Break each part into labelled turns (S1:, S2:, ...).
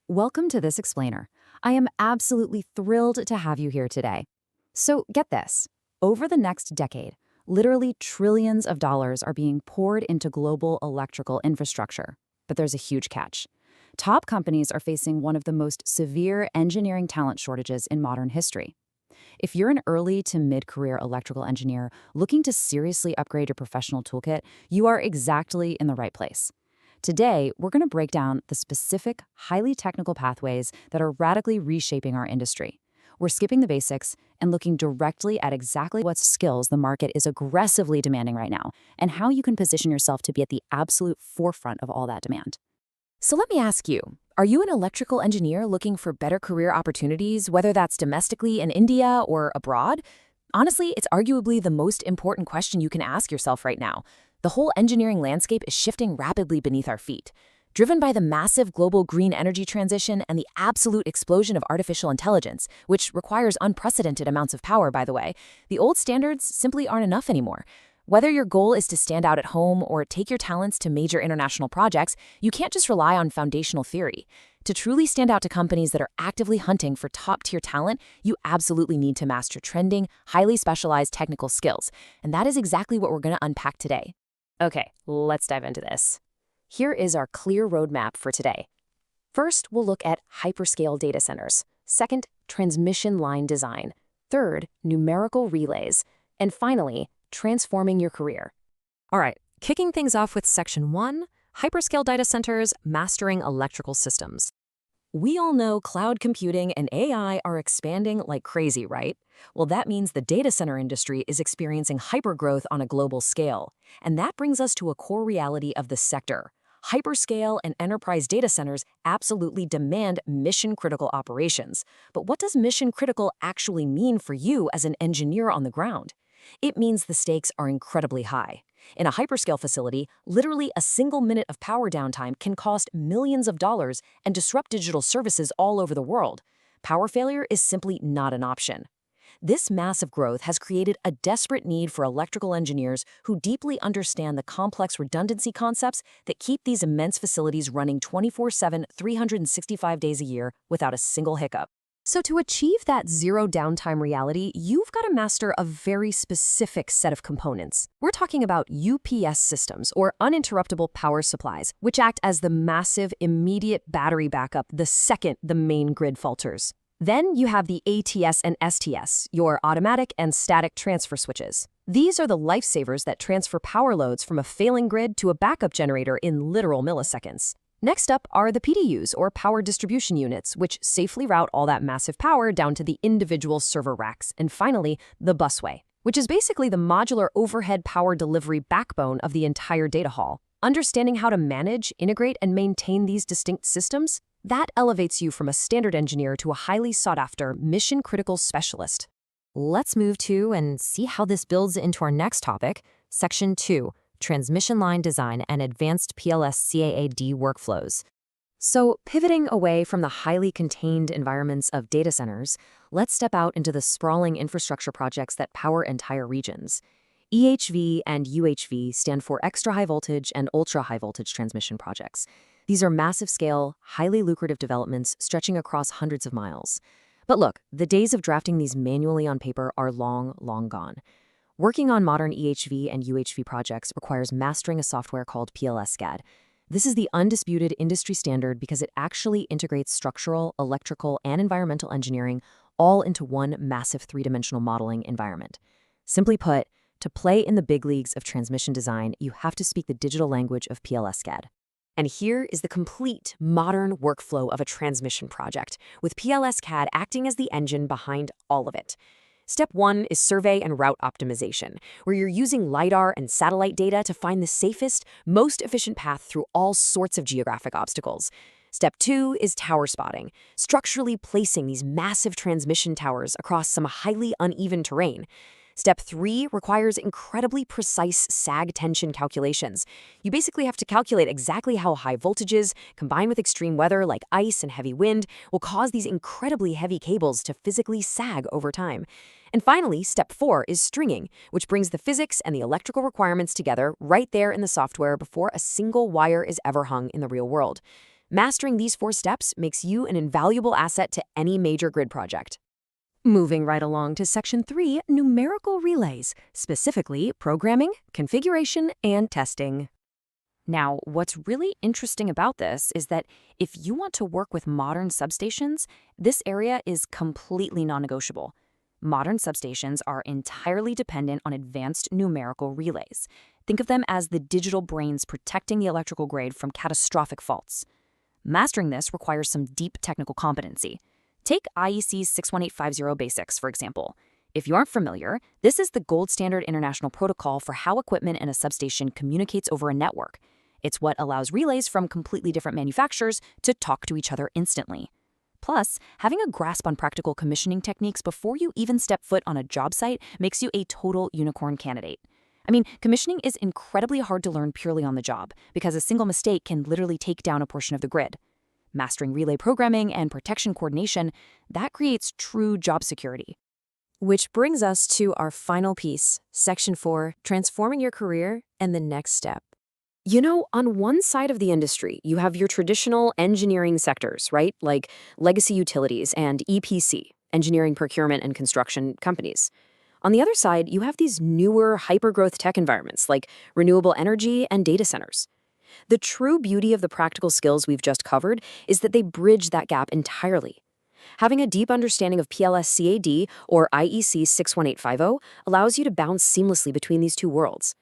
S1: Welcome to This Explainer. I am absolutely thrilled to have you here today. So get this. Over the next decade, literally trillions of dollars are being poured into global electrical infrastructure. But there's a huge catch. Top companies are facing one of the most severe engineering talent shortages in modern history. If you're an early to mid-career electrical engineer looking to seriously upgrade your professional toolkit, you are exactly in the right place. Today, we're going to break down the specific, highly technical pathways that are radically reshaping our industry. We're skipping the basics and looking directly at exactly what skills the market is aggressively demanding right now, and how you can position yourself to be at the absolute forefront of all that demand. So let me ask you, are you an electrical engineer looking for better career opportunities, whether that's domestically in India or abroad? Honestly, it's arguably the most important question you can ask yourself right now. The whole engineering landscape is shifting rapidly beneath our feet. Driven by the massive global green energy transition and the absolute explosion of artificial intelligence, which requires unprecedented amounts of power, by the way, the old standards simply aren't enough anymore. Whether your goal is to stand out at home or take your talents to major international projects, you can't just rely on foundational theory. To truly stand out to companies that are actively hunting for top-tier talent, you absolutely need to master trending, highly specialized technical skills. And that is exactly what we're going to unpack today. Okay, let's dive into this. Here is our clear roadmap for today. First, we'll look at hyperscale data centers. Second, transmission line design. Third, numerical relays. And finally, transforming your career.
S2: All right, kicking things off with Section 1, hyperscale data centers, mastering electrical systems. We all know cloud computing and AI are expanding like crazy, right? Well, that means the data center industry is experiencing hypergrowth on a global scale. And that brings us to a core reality of the sector. Hyperscale and enterprise data centers absolutely demand mission-critical operations. But what does mission-critical actually mean for you as an engineer on the ground? It means the stakes are incredibly high. In a hyperscale facility, literally a single minute of power downtime can cost millions of dollars and disrupt digital services all over the world. Power failure is simply not an option. This massive growth has created a desperate need for electrical engineers who deeply understand the complex redundancy concepts that keep these immense facilities running 24/7, 365 days a year without a single hiccup. So to achieve that zero downtime reality, you've got to master a very specific set of components. We're talking about UPS systems, or uninterruptible power supplies, which act as the massive, immediate battery backup the second the main grid falters. Then you have the ATS and STS, your automatic and static transfer switches. These are the lifesavers that transfer power loads from a failing grid to a backup generator in literal milliseconds. Next up are the PDUs, or power distribution units, which safely route all that massive power down to the individual server racks. And finally, the busway, which is basically the modular overhead power delivery backbone of the entire data hall. Understanding how to manage, integrate, and maintain these distinct systems, that elevates you from a standard engineer to a highly sought-after, mission-critical specialist. Let's move to and see how this builds into our next topic, Section 2. Transmission line design and advanced PLS-CAAD workflows. So, pivoting away from the highly contained environments of data centers, let's step out into the sprawling infrastructure projects that power entire regions. EHV and UHV stand for extra high voltage and ultra high voltage transmission projects. These are massive scale, highly lucrative developments stretching across hundreds of miles. But look, the days of drafting these manually on paper are long, long gone. Working on modern EHV and UHV projects requires mastering a software called PLS-CAD. This is the undisputed industry standard because it actually integrates structural, electrical, and environmental engineering all into one massive three-dimensional modeling environment. Simply put, to play in the big leagues of transmission design, you have to speak the digital language of PLS-CAD. And here is the complete modern workflow of a transmission project, with PLS-CAD acting as the engine behind all of it. Step 1 is survey and route optimization, where you're using LiDAR and satellite data to find the safest, most efficient path through all sorts of geographic obstacles. Step 2 is tower spotting, structurally placing these massive transmission towers across some highly uneven terrain. Step 3 requires incredibly precise sag tension calculations. You basically have to calculate exactly how high voltages, combined with extreme weather like ice and heavy wind, will cause these incredibly heavy cables to physically sag over time. And finally, step 4 is stringing, which brings the physics and the electrical requirements together right there in the software before a single wire is ever hung in the real world. Mastering these 4 steps makes you an invaluable asset to any major grid project. Moving right along to Section 3, numerical relays, specifically programming, configuration, and testing. Now, what's really interesting about this is that if you want to work with modern substations, this area is completely non-negotiable. Modern substations are entirely dependent on advanced numerical relays. Think of them as the digital brains protecting the electrical grid from catastrophic faults. Mastering this requires some deep technical competency. Take IEC 61850 Basics, for example. If you aren't familiar, this is the gold standard international protocol for how equipment in a substation communicates over a network. It's what allows relays from completely different manufacturers to talk to each other instantly. Plus, having a grasp on practical commissioning techniques before you even step foot on a job site makes you a total unicorn candidate. I mean, commissioning is incredibly hard to learn purely on the job because a single mistake can literally take down a portion of the grid. Mastering relay programming and protection coordination, that creates true job security. Which brings us to our final piece, Section 4, transforming your career and the next step. You know, on one side of the industry, you have your traditional engineering sectors, right? Like legacy utilities and EPC, engineering, procurement, and construction companies. On the other side, you have these newer hyper-growth tech environments like renewable energy and data centers. The true beauty of the practical skills we've just covered is that they bridge that gap entirely. Having a deep understanding of PLS-CAD or IEC 61850 allows you to bounce seamlessly between these two worlds.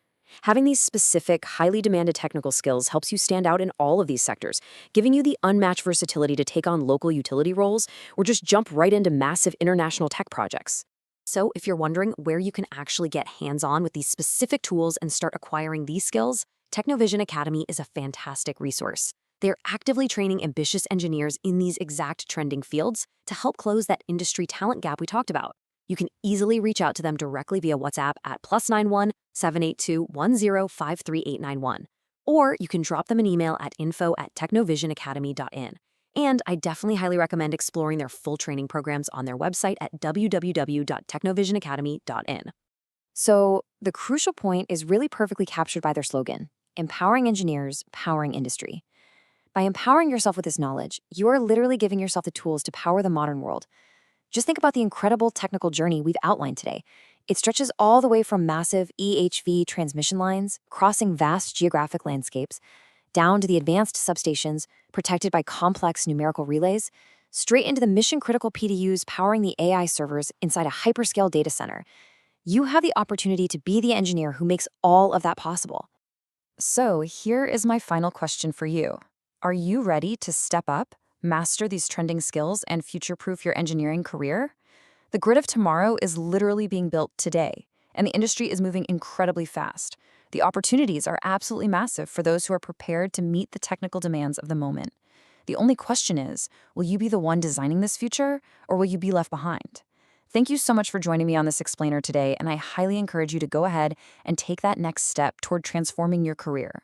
S2: Having these specific, highly demanded technical skills helps you stand out in all of these sectors, giving you the unmatched versatility to take on local utility roles or just jump right into massive international tech projects. So if you're wondering where you can actually get hands-on with these specific tools and start acquiring these skills, Technovision Academy is a fantastic resource. They're actively training ambitious engineers in these exact trending fields to help close that industry talent gap we talked about. You can easily reach out to them directly via WhatsApp at +91 782 10 or you can drop them an email at info@technovisionacademy.in. And I definitely highly recommend exploring their full training programs on their website at www.technovisionacademy.in. So the crucial point is really perfectly captured by their slogan, empowering engineers, powering industry. By empowering yourself with this knowledge, you are literally giving yourself the tools to power the modern world. Just think about the incredible technical journey we've outlined today. It stretches all the way from massive EHV transmission lines, crossing vast geographic landscapes, down to the advanced substations protected by complex numerical relays, straight into the mission-critical PDUs powering the AI servers inside a hyperscale data center. You have the opportunity to be the engineer who makes all of that possible. So here is my final question for you. Are you ready to step up, master these trending skills, and future-proof your engineering career? The grid of tomorrow is literally being built today, and the industry is moving incredibly fast. The opportunities are absolutely massive for those who are prepared to meet the technical demands of the moment. The only question is, will you be the one designing this future, or will you be left behind? Thank you so much for joining me on this explainer today, and I highly encourage you to go ahead and take that next step toward transforming your career.